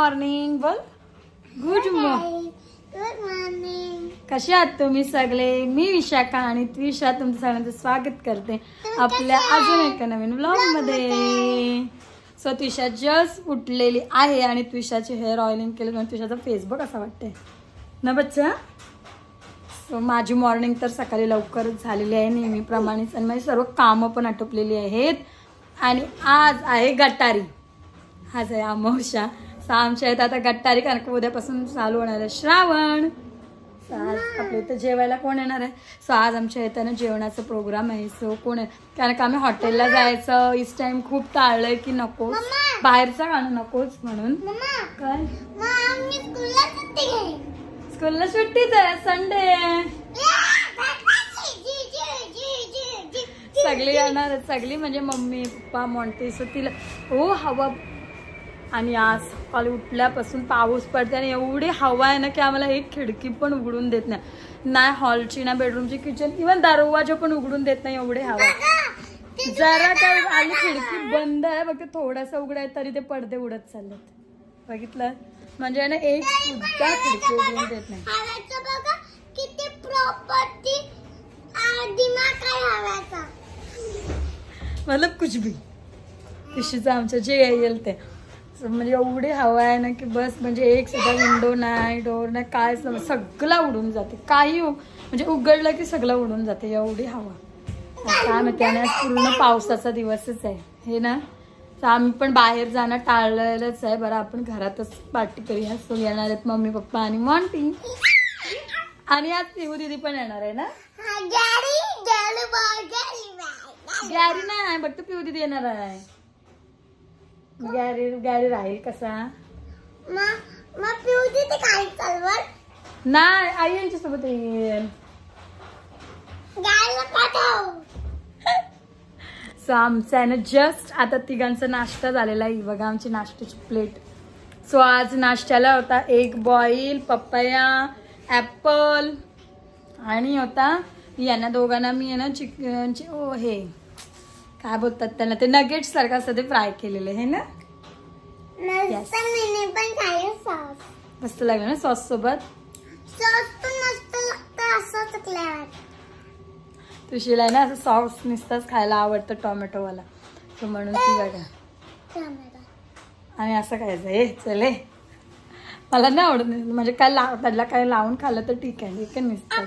Morning बोल. Good morning. कसे आहात तुम्ही सगळे? मी विशाखा आणि त्विषा तुमचं सगळ्यांचं स्वागत करते आपल्या अजून एका नवीन व्लॉग मध्ये. सो त्विषा जस्ट उठलेली आहे आणि त्विषाचे हेअर ऑइलिंग केलं आणि त्विषाचा फेस बघ असा वाटतंय ना बच्चा. सो माझी मॉर्निंग तर सकाळी लवकरच झालेली आहे नेहमीप्रमाणेच आणि माझी सर्व कामं पण आटोपलेली आहेत. आणि आज आहे गटारी, आज आहे अमावस्या. सो आमच्या इथं आता गटारी कारण की उद्यापासून चालू होणार आहे श्रावण. सो आज आपल्या इथं जेवायला कोण येणार आहे? सो आज आमच्या इथं ना जेवणाचा प्रोग्राम आहे. सो कोण आहे कारण का आम्ही हॉटेलला जायचं इस टाइम खूप टाळलंय की नको बाहेरचं खाणं नकोच म्हणून. काय स्कूलला सुट्टीच आहे, संडे सगळी येणार, सगळी म्हणजे मम्मी पप्पा मॉन्टी. सो तिला हो हवा आणि आज सकाळी उठल्यापासून पाऊस पडते आणि एवढी हवा आहे ना की आम्हाला एक खिडकी पण उघडून देत नाही, ना हॉलची ना बेडरूमची किचन इव्हन दरवाजा पण उघडून देत नाही एवढी हवा. जरा काय आली खिडकी बंद आहे फक्त थोडासा उघडा आहे तरी ते पडदे उडत चाललेत. बघितलं म्हणजे ना एक सुद्धा खिडकी उघडून देत नाही. मतलब कुछ भी पिशीचं आमचं जे येईल ते म्हणजे एवढी हवा आहे ना की बस म्हणजे एक सुद्धा विंडो नाही डोर नाही काय सगळं उडून जाते. काही म्हणजे उघडलं की सगळं उडून जाते एवढी हवा. काय माहिती आणि आज पूर्ण पावसाचा दिवसच आहे हे ना. तर आम्ही पण बाहेर जाणं टाळलेलंच आहे. बरं आपण घरातच पार्टी करूया. सो येणार आहेत मम्मी पप्पा आणि मॉन्टी आणि आज पिहू दीदी पण येणार आहे ना. गॅरी नाही फक्त पिहू दीदी येणार आहे. गॅरी राहील कसा नाही आई यांच्या सोबत येईल. सो आमचा आहे ना जस्ट आता तिघांचा नाश्ता झालेला आहे. बघा आमची नाश्त्याची प्लेट. सो आज नाश्त्याला होता एक बॉईल पपया ऍपल आणि होता यांना दोघांना मी आहे ना चिकनचे हे काय बोलतात त्यांना ते नगेट्स सारखं असं ते फ्राय केलेले आहे ना. मस्त लागलं ना सॉस सोबत. तुशीला ना असं सॉस नुसतंच खायला आवडतं टोमॅटोवाला तर म्हणून ती बघा आणि असं खायचं हे चले मला नाही आवडत म्हणजे काय त्याला काय लावून खाल्लं तर ठीक आहे. हे नुसतं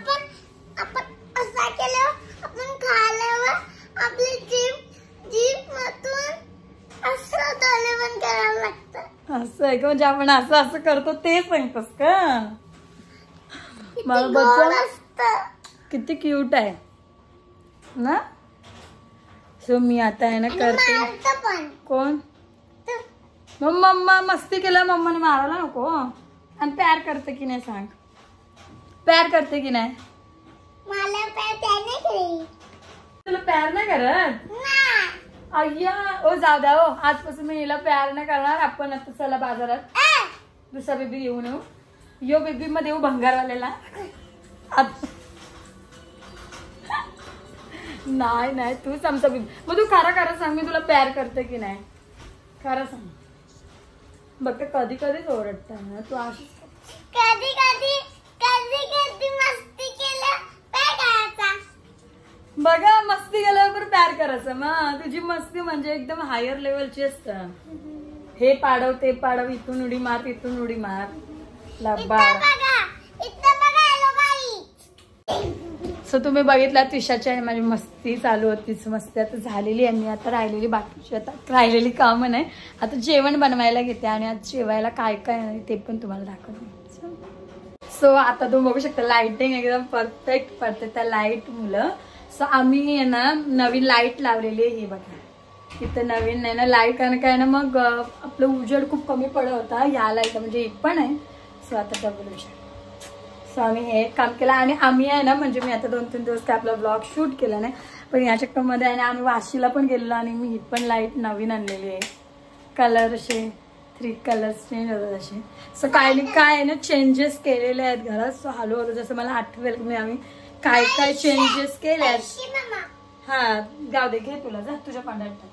असं आहे का म्हणजे आपण असं असं करतो ते सांगतोस का. मला बच्चा किती क्यूट आहे ना. सो मी आता आहे ना करते. कोण मम्मा मस्ती केलं मम्माने मारायला नको. आणि प्यार करते की नाही सांग. प्यार करते की नाही. तुला प्यार नाही करत अय्या ओ जाऊ द्या हो. आजपासून मी हिला प्यार नाही करणार. आपण आता चला बाजारात दुसरा बेबी घेऊन येऊ. यो बेबी मध्ये येऊ भंगारवाल्याला. नाही नाही तूच आमचा बेबी. मग तू खरं सांग मी तुला प्यार करते की नाही खरं सांग. बघ कधी कधीच ओरडता ना तू अशी. कधी कधी मस्ती केलं प्यार करायचा. बघा मस्ती केल्यावर प्यार करायचं. मग तुझी मस्ती म्हणजे एकदम हायर लेवलची असतं. हे पाडव ते पाडव इथून उडी मार तिथून उडी मार सो तुम्ही बघितला त्विषाची आणि माझी मस्ती चालू होतीच. मस्ती आता झालेली आहे. मी आता राहिलेली बाकीची आता राहिलेली कामं नाही. आता जेवण बनवायला घेते आणि आज जेवायला काय काय आहे ते पण तुम्हाला दाखवते. सो आता तुम्ही बघू शकता लाइटिंग एकदम परफेक्ट पडते त्या लाईट मुलं. सो आम्ही आहे ना नवीन लाईट लावलेली आहे. ही बघा इथं नवीन नाही ना लाईट कारण काय ना मग आपलं उजेड खूप कमी पडत होता. या लाईट म्हणजे एक पण आहे. सो आता डबल उजेड. सो आम्ही हे काम केलं आणि आम्ही आहे ना म्हणजे मी आता 2-3 दिवस काय आपला ब्लॉग शूट केला नाही पण या चक्करमध्ये आहे ना आम्ही वाशीला पण गेलेलो आणि मी ही पण लाईट नवीन आणलेली आहे. कलर असे 3 कलर्स चेंज होतात असे. सो काय आहे ना चेंजेस केलेले आहेत घरात. सो हळूहळू जसं मला आठवेल मी आम्ही काय काय चेंजेस केले आहेत. हा जाऊ दे घे तुला जा तुझ्या पांढऱ्यात.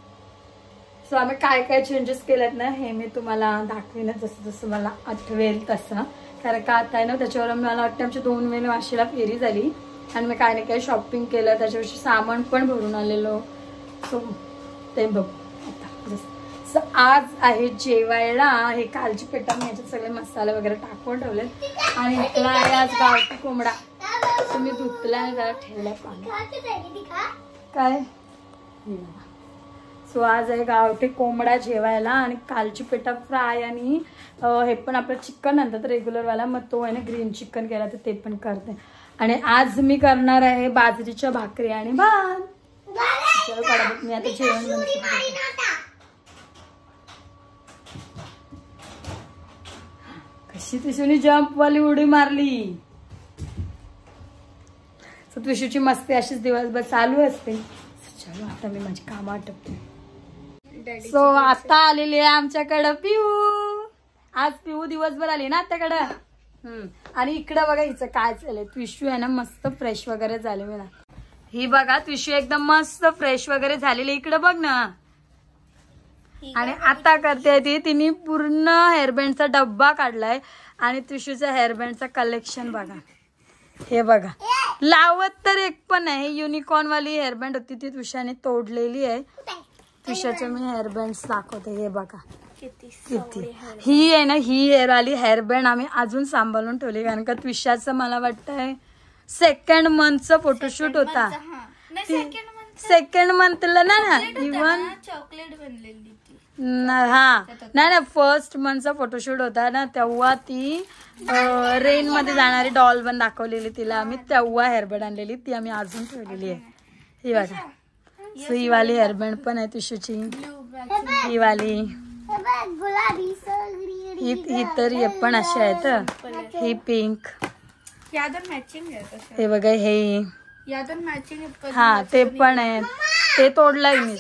सो आम्ही काय काय चेंजेस केलेत ना हे मी तुम्हाला दाखवेन जसं जसं मला आठवेल तसं. कारण का आता आहे ना त्याच्यावर मला वाटतं आमच्या 2 वेळेला वाशीला फेरी झाली आणि मी काय नाही काय शॉपिंग केलं, त्याच्याविषयी सामान पण भरून आलेलो. सो ते बघ आता जसं आज आहे जेवायला हे कालची पेटा मी याच्यात सगळे मसाले वगैरे टाकून ठेवले आणि इकडला आहे आज गावठी कोंबडा. तुम्ही धुतला आणि जरा ठेवला पाणी काय. सो आज आहे गावठी कोंबडा जेवायला आणि कालची पेटा फ्राय आणि हे पण आपलं चिकन आणतात रेग्युलरवाला, मग तो आहे ना ग्रीन चिकन केला तर ते पण करते. आणि आज मी करणार आहे बाजरीच्या भाकरी आणि भात. मी आता जेवण बनवते. कशी त्रिशूनी जम्प वाली उडी मारली. सो त्रिशूची मस्ती अशीच दिवसभर चालू असते. चलो आता मी माझी कामं आटपते. सो आता आलेली आहे आमच्याकडं पिऊ. आज पिऊ दिवसभर आली ना आत्याकडं. आणि इकडं बघा हिचं काय चाललंय. त्रिशू आहे ना मस्त फ्रेश वगैरे झाले मला. ही बघा त्रिशू एकदम मस्त फ्रेश वगैरे झालेली. इकडं बघ ना. आणि आता करते ती तिने पूर्ण हेअरबँडचा डब्बा काढलाय आणि त्रिशूचा हेअरबँडचा कलेक्शन बघा. हे बघा लावत तर एक पण आहे. युनिकॉर्न वाली हेअरबँड होती ती त्रिशाने तोडलेली आहे. त्रिशाचे मी हेअरबँड्स दाखवते. हे बघा किती ही आहे ना ही हेअरवाली हेअरबँड आम्ही अजून सांभाळून ठेवली कारण का त्रिशाचं मला वाटतंय 2nd मंथचा फोटोशूट होता. सेकंड मंथला ना इव्हन हा नाही 1st मंथचा फोटोशूट होता ना तेव्हा ती रेन मध्ये जाणारी डॉल पण दाखवलेली तिला आम्ही. तेव्हा हेअरबँड आणलेली ती आम्ही अजून ठेवलेली आहे. ही बघा. सो ही वाली हेअरबँड पण आहे त्रिशूची. ही वाली ही तर हे पण अशी आहेत. ही पिंक. हे बघा हे हा ते पण आहे. ते तोडलंय मी.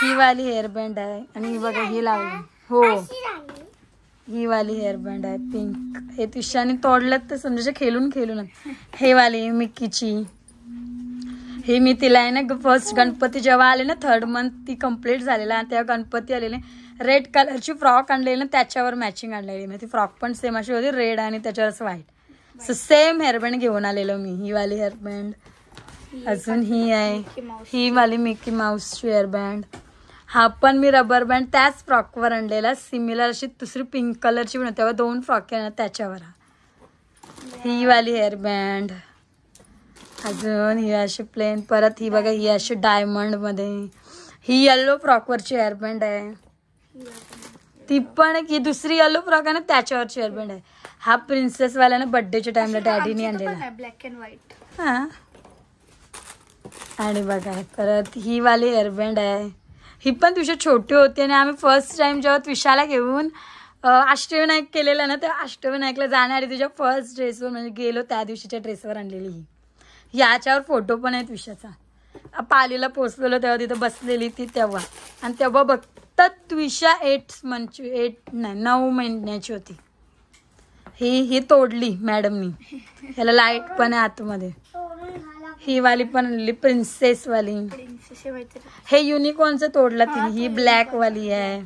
ही वाली हेअरबँड आहे आणि ही बघा ही लावली. हो ही वाली हेअरबँड आहे पिंक. हे त्रिशाने तोडलं तर समजा खेळून हे वाली मिकीची. हे मी तिला आहे ना फर्स्ट गणपती जेव्हा आले ना 3rd मंथ ती कम्प्लीट झालेला तेव्हा गणपती आलेले रेड कलरची फ्रॉक आणलेली ना त्याच्यावर मॅचिंग आणलेली. म्हणजे ती फ्रॉक पण सेम अशी होती रेड आणि त्याच्यावरच व्हाईट. सो सेम हेअरबँड घेऊन आलेलो मी. ही वाली हेअरबँड. अजून ही आहे ही वाली मिकी माऊसची हेअरबँड. हा पण मी रबर बँड त्याच फ्रॉकवर आणलेला सिमिलर अशी दुसरी पिंक कलरची पण होती तेव्हा 2 फ्रॉक आहे ना त्याच्यावर. ही वाली हेअरबँड. अजून ही अशी प्लेन. परत ही बघा ही अशी डायमंड मध्ये. ही येलो फ्रॉकवरची हेअरबँड आहे. ती पण ही दुसरी येलो फ्रॉक आहे ना त्याच्यावरची हेअरबँड आहे. हा प्रिन्सेस वाला ना बर्थडेच्या टाइमला डॅडीने आणलेला. Black and white. हा आणि बघा परत ही वाली हेअरबँड आहे. ही पण तुझी छोटी होती आणि आम्ही फर्स्ट टाइम जेव्हा त्रिशाला घेऊन अष्टविनायक केलेलं ना त्या अष्टविनायकला जाणारी तुझ्या फर्स्ट ड्रेसवर म्हणजे गेलो त्या दिवशीच्या ड्रेसवर आणलेली ही. याच्यावर फोटो पण आहे त्रिशाचा. पालीला पोचलेलो तेव्हा तिथं बसलेली ती तेव्हा. आणि तेव्हा बघतात त्रिशा 9 महिन्याची होती. ही तोडली मॅडमनी. ह्याला लाईट पण आहे आतमध्ये. ही वाली पण आणली प्रिन्सेस वाली. हे युनिकॉर्नचं तोडलं तिने. ही ब्लॅक वाली आहे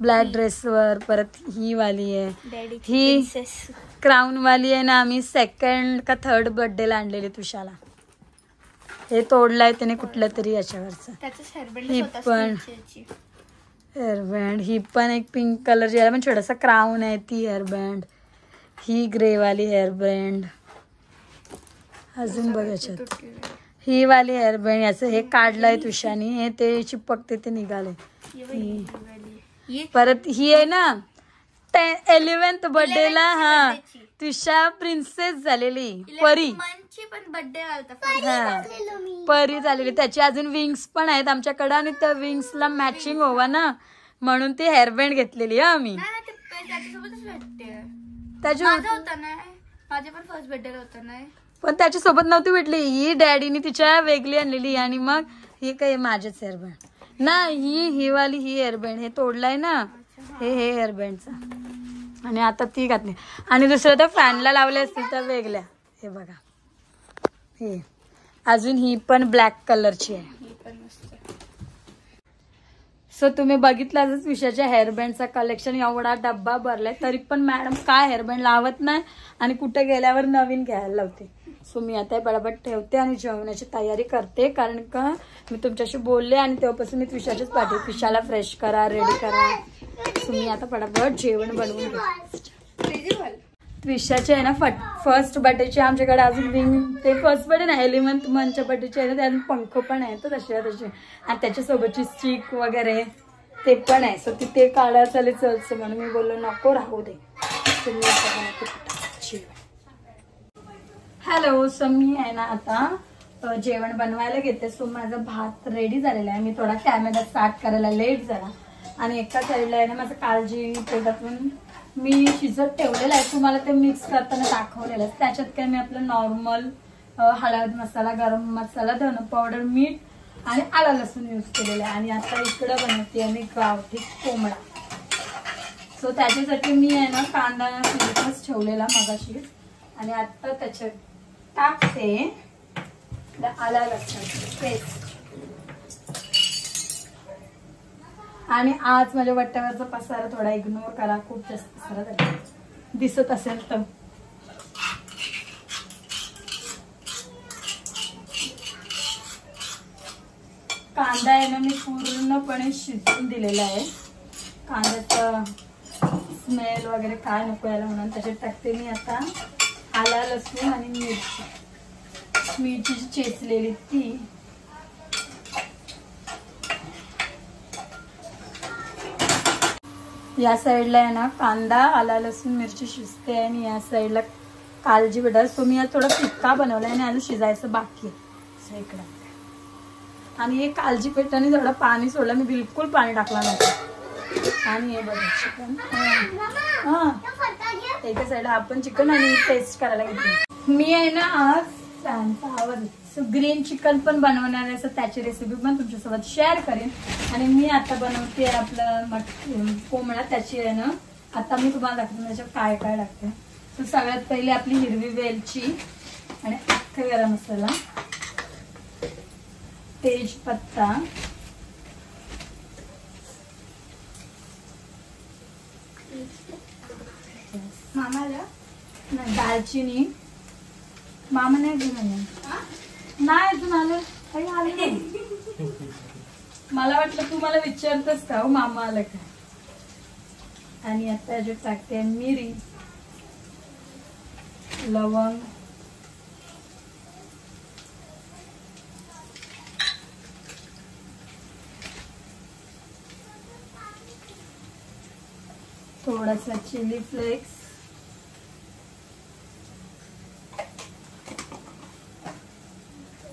ब्लॅक ड्रेसवर. परत ही वाली आहे. ही क्राऊन वाली आहे ना आम्ही 2nd का 3rd बर्थडेला आणलेली तुषाला. हे तोडलंय त्याने कुठल्या तरी याच्यावरचं. ही पण हेअरबँड. ही पण एक पिंक कलरची पण छोटासा क्राऊन आहे ती हेअरबँड. ही ग्रे वाली हेअरबँड. अजून बघायच्यात ही वाली हेअरबँड. याचं हे काढलंय तुषानी. हे ते चिपकते ते निघाले. परत ही आहे ना 11th बर्थडेला हा तुषा प्रिन्सेस झालेली परी. हा परी झालेली. त्याची अजून विंग्स पण आहेत आमच्याकडे आणि त्या विंग्सला मॅचिंग व्हावा ना म्हणून ती हेअरबँड घेतलेली आहे आम्ही. पण त्याच्यासोबत नव्हती भेटली. ही डॅडीने तिच्या वेगळी आणलेली आणि मग ही काही माझेच हेअरबँड ना. ही वाली ही हेअरबँड. हे तोडलाय ना हे हेअरबँडचा. आणि आता ती घातली. आणि दुसरं त्या फॅनला लावले असतील तर वेगळ्या. हे बघा हे. अजून ही पण ब्लॅक कलरची आहे. सो तुम्ही बघितलाच विषयाच्या हेअरबँडचा कलेक्शन एवढा डब्बा भरलाय, तरी पण मॅडम काय हेअरबँड लावत नाही आणि कुठे गेल्यावर नवीन घ्यायला लावते. सो मी आता बडाबट ठेवते आणि जेवणाची तयारी करते, कारण का मी तुमच्याशी बोलले आणि तेव्हापासून मी त्विषाच्याच पाठी, त्विषाला फ्रेश करा, रेडी करा. सो मी आता बडाबट जेवण बनवून घेते. त्विषाचे आहे ना फर्स्ट बर्थडेचे आमच्याकडे अजून विंग, ते फर्स्ट बर्थडे ना 11th मंथच्या बर्थडेचे आहे ना, त्यात पंख पण आहे तर तसे आणि त्याच्यासोबतची स्टिक वगैरे ते पण आहे. सो ते काढा चालेल चलचं म्हणून मी बोललो नको राहू दे. सो मी आता बनवते जेवण. हॅलो, सो मी आहे ना आता जेवण बनवायला घेते. सो माझा भात रेडी झालेला आहे. मी थोडा कॅमेरा स्टार्ट करायला लेट झाला आणि एका साईडला आहे ना माझं काळजी पेटातून मी शिजत ठेवलेलं आहे. तुम्हाला ते मिक्स करताना दाखवलेलं आहे. त्याच्यात काय मी आपलं नॉर्मल हळद मसाला, गरम मसाला, धन पावडर, मीठ आणि आला लसूण यूज केलेलं आहे. आणि आता इकडं बनवते आणि गावठी कोंबडा. सो त्याच्यासाठी मी आहे ना कांदा शिजतच ठेवलेला मगाशी आणि आता त्याच्यात टाकते आला लसूण पेस्ट. आणि आज माझ्या वट्ट्यावरचा पसारा थोडा इग्नोर करा, खूप जास्त पसारा दिसत असेल तर. कांदा आहे ना मी पूर्णपणे शिजवून दिलेला आहे. कांद्याचा स्मेल वगैरे काय नको यायला म्हणून त्याच्यात टाकते मी आता आला लसूण आणि मिरची चेचलेली ती. या साईडला आहे ना कांदा, आला लसूण मिरची शिजते आणि या साईडला काळजी बेटा. सो मी आज थोडा फिक्का बनवला आणि अजून शिजायचं बाकी आहे इकडं. आणि हे काळजी पेटाने थोडं पाणी सोडलं, मी बिलकुल पाणी टाकला नव्हतं. आणि हे बघा चिकन, हां एका साईडला आपण चिकन आणि पेस्ट करायला घेतली. मी आहे ना आज ग्रीन चिकन पण बनवणार आहे. असं त्याची रेसिपी पण तुमच्यासोबत शेअर करेन. आणि मी आता बनवते आपलं कोंबडा. त्याची आहे ना आता मी तुम्हाला दाखवते त्याच्यात काय काय लागते. तर सगळ्यात पहिले आपली हिरवी वेलची आणि अख्खा गरम मसाला, तेजपत्ता, मामाला नाही दालचिनी, मामा नाही घेऊन नाही अजून आलं काही आलं नाही. मला वाटलं तू मला विचारतस का हो मामा आलं का. आणि आता याच्यात टाकते मिरी, लवंग, थोडासा चिली फ्लेक्स,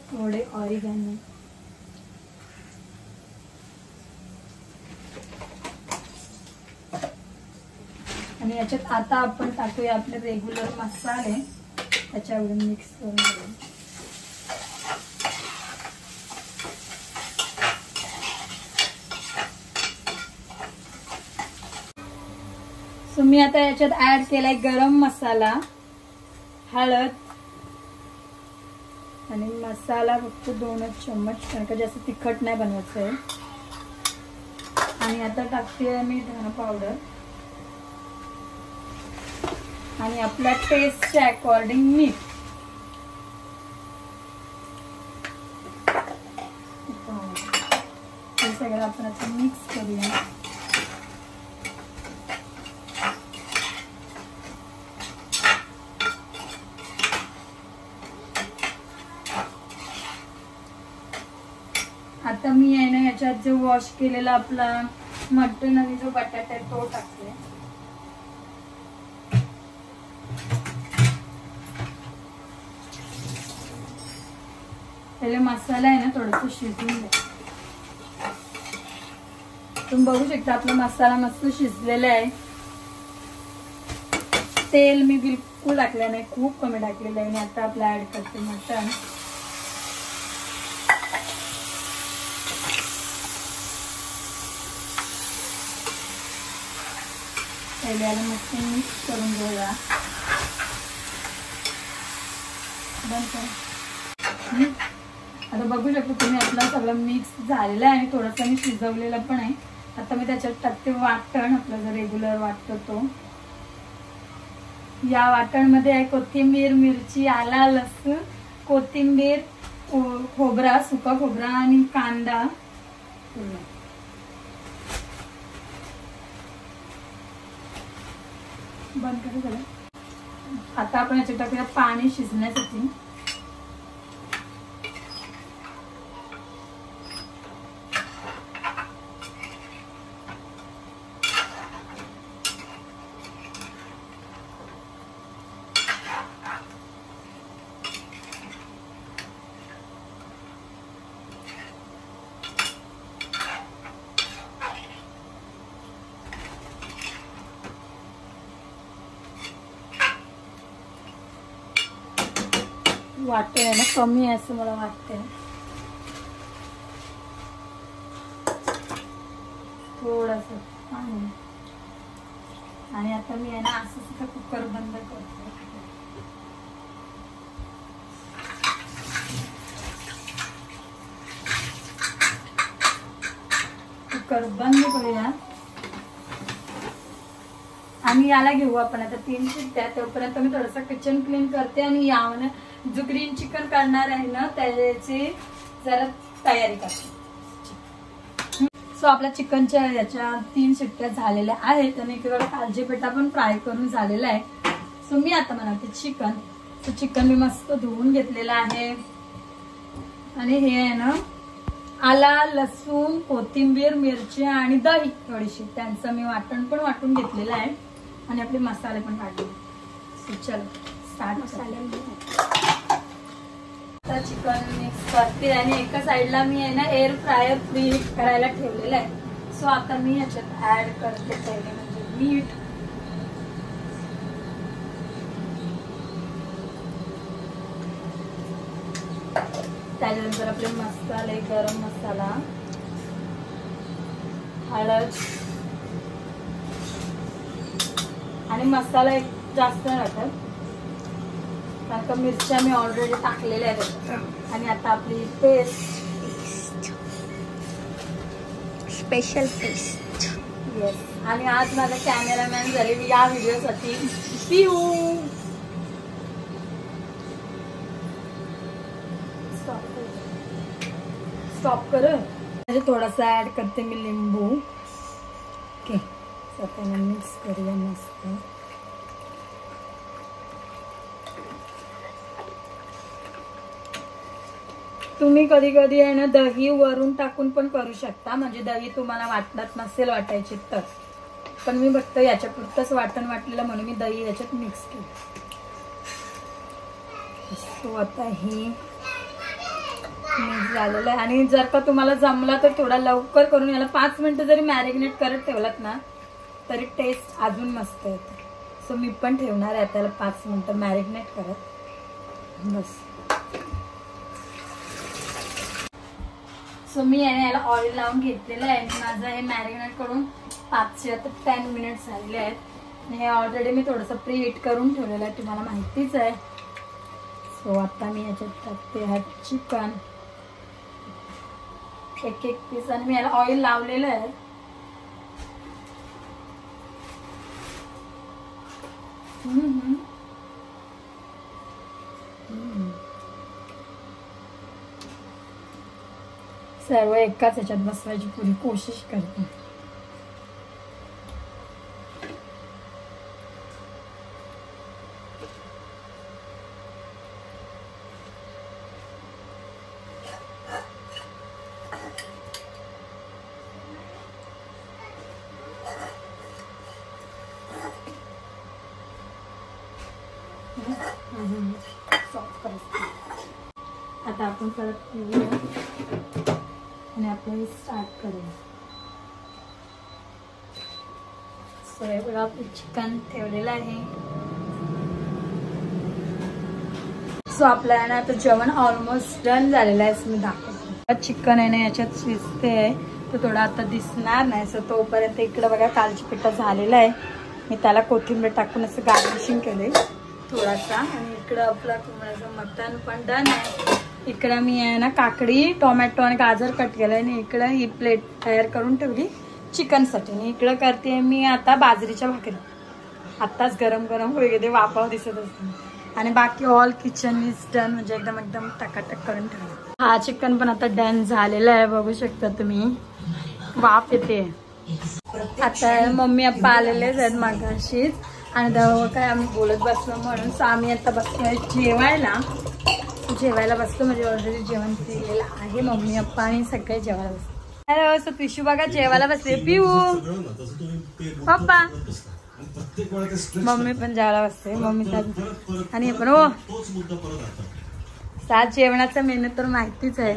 थोडे ऑरिगॅनो, आणि याच्यात आता आपण टाकूया आपले रेग्युलर मसाले. त्याच्यावरून मिक्स करून घेऊ. सो मी आता याच्यात ऍड केलाय गरम मसाला, हळद आणि मसाला फक्त 2 चम्मच, कारण का जास्त तिखट नाही बनवायचं आहे. आणि आता टाकते मी धना पावडर आणि आपल्या टेस्टच्या अकॉर्डिंग मीठ. हे सगळं आपण आता मिक्स करूया. आता मी आहे ना याच्यात जो वॉश केलेला आपला मटन आणि जो बटाटा आहे तो टाकते. पहिले मसाला आहे ना थोडंसं शिजवून द्या. तुम्ही बघू शकता आपला मसाला मस्त शिजलेला आहे. तेल मी बिलकुल टाकलं नाही, खूप कमी टाकलेलं आहे. आणि आता आपलं ऍड करते मटन. पहिले याला मस्त मिक्स करून घेऊया. बंद कर. आता बघू शकतो तुम्ही आपला सगळं मिक्स झालेलं आहे आणि थोडंसं मी शिजवलेलं पण आहे. आता मी त्याच्यात टाकते वाटण, आपलं जो रेग्युलर वाटतो तो. या वाटणमध्ये आहे कोथिंबीर, मिरची, आला, लसूण, कोथिंबीर, खोबरा, सुका खोबरा आणि कांदा. बंद करू झालं. आता आपण याच्यात टाकूया पाणी शिजण्यासाठी. वाटण आहे ना कमी आहे असं मला वाटतंय. थोडंसं पाणी. आणि आता मी आहे ना असं सुद्धा कुकर बंद करते. कुकर बंद करूया आणि याला घेऊ आपण आता 3 शिट्ट्या. तोपर्यंत मी थोडंसं किचन क्लीन करते आणि यावर जो ग्रीन चिकन करणार आहे ना त्याची जरा तयारी करते. सो आपल्या चिकनच्या याच्या 3 शिट्ट्या झालेल्या आहेत आणि इकडे कालजी पेटा पण फ्राय करून झालेला आहे. सो मी आता बनवते चिकन. सो चिकन मी मस्त धुवून घेतलेलं आहे आणि हे आहे ना आला, लसूण, कोथिंबीर, मिरची आणि दही थोडीशी, त्यांचं मी वाटण पण वाटून घेतलेलं आहे आणि आपले मसाले पण काढले. सो चलो स्टार्ट. आता चिकन मिक्स करते आणि एका साईडला मी आहे ना एअर फ्रायर फ्री करायला ठेवलेलं आहे. सो आता मी याच्यात ऍड करते पहिले म्हणजे मीठ, त्याच्यानंतर आपले मसाले, गरम मसाला, हळद आणि मसाला एक जास्त टाकत कारण का मिरच्या मी ऑलरेडी टाकलेल्या आहेत. आणि आता आपली पेस्ट, स्पेशल पेस्ट. येस. आणि आज माझा कॅमेरामॅन झाले या व्हिडिओसाठी पिऊ. स्टॉप कर. म्हणजे थोडासा ऍड करते मी लिंबू. ओके. स्वतःला मिक्स करूया मस्त. तुम्ही कधी कधी आहे ना दही वरून टाकून पण करू शकता, म्हणजे दही तुम्हाला वाटत नसेल वाटायची तर. पण मी फक्त याच्या पुरतच वाटण वाटलेलं म्हणून मी दही याच्यात मिक्स केलं. सो आता ही मिक्स झालेलं आहे. आणि जर का तुम्हाला जमला तर थोडा लवकर करून याला 5 मिनिटं जरी मॅरिनेट करत ठेवलात ना तरी टेस्ट अजून मस्त येते. सो मी पण ठेवणार आहे त्याला 5 मिनिटं मॅरिनेट करत बस. सो मी याला ऑइल लावून घेतलेलं आहे. माझं हे मॅरिनेट करून 5 ते 10 मिनिट्स झालेले आहेत. आणि हे ऑलरेडी मी थोडंसं प्री हीट करून ठेवलेलं आहे, तुम्हाला माहितीच आहे. सो आता मी याच्यात टाकते हा चिकन एक पीस. आणि मी याला ऑइल लावलेलं आहे. सर्व एकाच ह्याच्यात बसवायची पुरी कोशिश करते. आता आपण परत ठेवूया आणि आपण स्टार्ट करूया. सो हे बघा आपलं चिकन ठेवलेलं आहे. सो आपलं आहे ना आता जेवण ऑलमोस्ट डन झालेलं आहे. असं मी दाखवते. चिकन आहे ना याच्यात शिजते आहे तर थोडा आता दिसणार नाही. सो तोपर्यंत इकडं बघा कालची पिठा झालेला आहे. मी त्याला कोथिंबीर टाकून असं गार्निशिंग केले थोडासा. आणि इकडं आपलं कोंबड्याचं मटण पण डन आहे. इकडं मी आहे ना काकडी, टोमॅटो आणि गाजर कट केलं आणि इकडं ही प्लेट तयार करून ठेवली चिकनसाठी. आणि इकडं करते मी आता बाजरीच्या भाकरी. आत्ताच गरम गरम होई गेले, वाफाव दिसत असते. आणि बाकी ऑल किचन इज डन, म्हणजे एकदम एकदम टकाटक करून ठेवलं. हा चिकन पण आता डन झालेला आहे, बघू शकता तुम्ही, वाफ येते. आता मम्मी पप्पा आलेलेच आहेत मागाशीच, आणि तेव्हा काय आम्ही बोलत बसलो म्हणून. सो आम्ही आता बसलोय जेवायला बसलो, म्हणजे ऑलरेडी जेवण केलेलं आहे. मम्मी पप्पा आणि सगळे जेवायला बसलो. हॅलो, सो पिशू बघा जेवायला बसले. पिऊ पप्पा, मम्मी पण जेवायला बसते. मम्मी आणि पण हो सात जेवणाचा मेनू तर माहितीच आहे.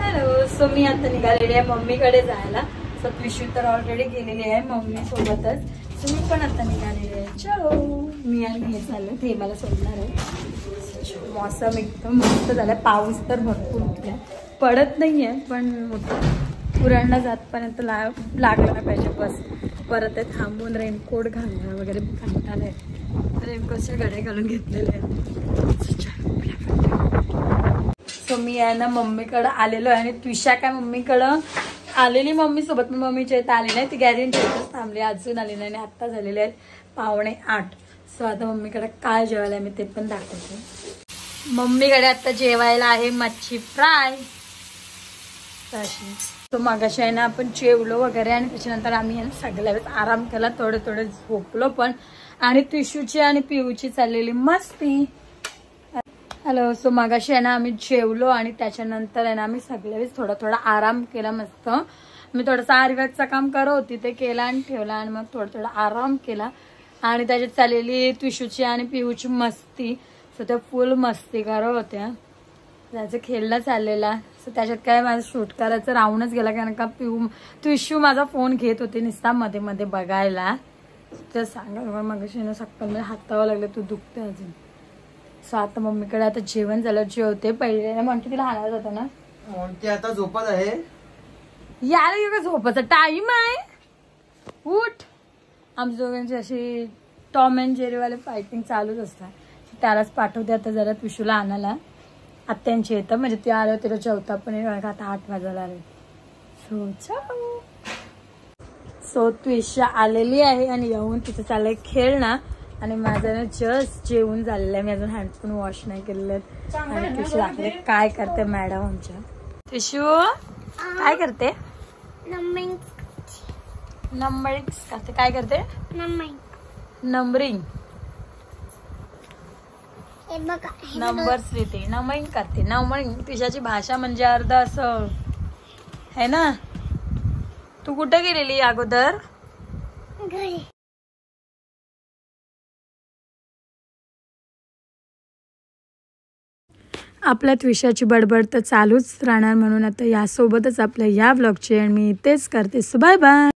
हॅलो, सो मी आता निघालेली आहे मम्मीकडे जायला. सो पिशू तर ऑलरेडी गेलेली आहे मम्मी सोबतच. सो मी पण आता निघालेली आहे. चलो, मी आणि हे चाललं, ते मला सोडणार आहे. मौसम एकदम मस्त झाला. पाऊस तर भरपूर उठला, पडत नाहीये पण पुराणला जातपर्यंत लागलं नाही पाहिजे. बस परत आहे थांबून रेनकोट घालणं वगैरे कंटाळा आहे. रेनकोटच्या घड्या घालून घेतलेले आहेत. सो मी आहे ना मम्मीकडं आलेलो आहे. आणि तुषा काय मम्मीकडं आलेली मम्मी सोबत, पण मम्मीच्या इथं आली नाही. ती गॅरेंटीच थांबली, अजून आली नाही. आणि आत्ता झालेले आहेत 7:45. सो आता मम्मीकडे काय जेवायला मी ते पण दाखवते. मम्मीकडे आता जेवायला आहे मच्छी फ्राय. तो मागाशी आहे ना आपण जेवलो वगैरे, आणि त्याच्यानंतर आम्ही सगळ्या वेळेस आराम केला, थोडे थोडे झोपलो पण. आणि टिशूची आणि पिऊची चाललेली मस्ती. हॅलो, सो मागाशी आहे ना आम्ही जेवलो, आणि त्याच्यानंतर आहे ना आम्ही सगळ्या वेळेस थोडा थोडा आराम केला मस्त. मी थोडंसं आयुर्वेदचं काम करत होती, ते केलं आणि ठेवला, आणि मग थोडा थोडा आराम केला. आणि त्याच्यात चाललेली टिशूची आणि पिऊची मस्ती. सो त्या फुल मस्ती करत होत्या, त्याचं खेळणं चाललेला. सो त्याच्यात काय माझं शूट करायचं राहूनच गेला, कारण का टिशू माझा फोन घेत होते नुसता मध्ये मध्ये बघायला. तर सांगा मग सकाळ हातावं लागलं, तू दुखते अजून. सो आता मम्मीकडे आता जेवण झालं, जेवते. पहिले म्हणते तिला हाणायला होतं ना, म्हणते आता झोपत आहे. यार झोपायचा टाइम आहे, उठ. आमच्या दोघांची अशी टॉम अँड जेरीवाले फायटिंग चालूच असतात. त्यालाच पाठवते आता जरा टिशूला आणायला. आत्यांची येतं, म्हणजे ती आलं तिला जेवता पण आता 8 वाजायला आले. सो त्विषा आलेली आहे, आणि येऊन तिचं चाललंय खेळणं. आणि माझं जस्ट जेवून झालेलं आहे, मी अजून हँड पण वॉश नाही केलेले. आणि त्विषू दाखवते काय करते मॅडम आमच्या. त्विषू काय करते? नंबरिंग करते. काय करते? नंबरिंग. नंबर्स लिहिते, नंबरिंग करते. नंबरिंग तिच्याची भाषा म्हणजे अर्ध असं है ना. तू कुठे गेलेली अगोदर? आपल्या विषयाची बडबड तर चालूच राहणार, म्हणून आता यासोबतच आपल्या या व्लॉगची आणि मी इथेच करते. So bye bye.